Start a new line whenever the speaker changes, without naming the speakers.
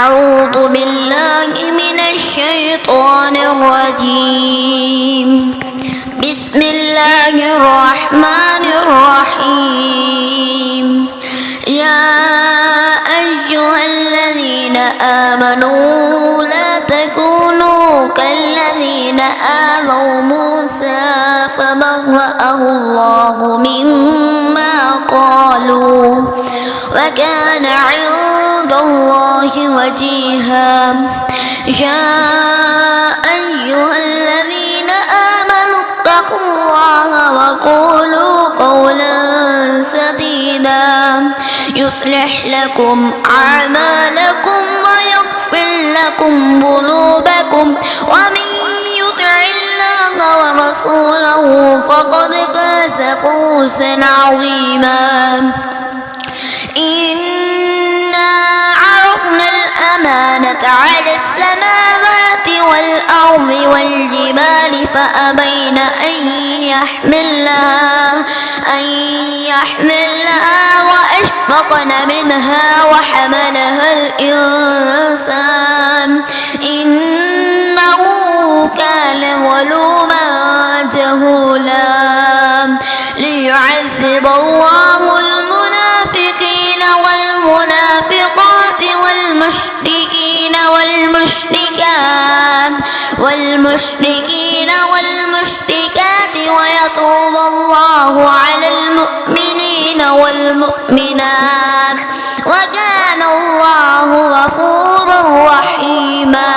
أعوذ بالله من الشيطان الرجيم. بسم الله الرحمن الرحيم. يا أيها الذين آمنوا لا تكونوا كالذين آذوا موسى فبرأه الله مما قالوا وكان عند الله وجيها. يا أيها الذين آمنوا اتقوا الله وقولوا قولا سديدا يصلح لكم أعمالكم ويغفر لكم ذنوبكم ومن يطع الله ورسوله فقد فاز فوزا عظيما. إنا عرضنا الأمانة على السماوات والأرض والجبال فأبين أن يحملنها وأشفقن منها وحملها الإنسان إنه كان ظلوما جهولا. ليعذب الله المنافقين والمنافقات والمشركات ويتوب الله على المؤمنين والمؤمنات وكان الله غفورا رحيما.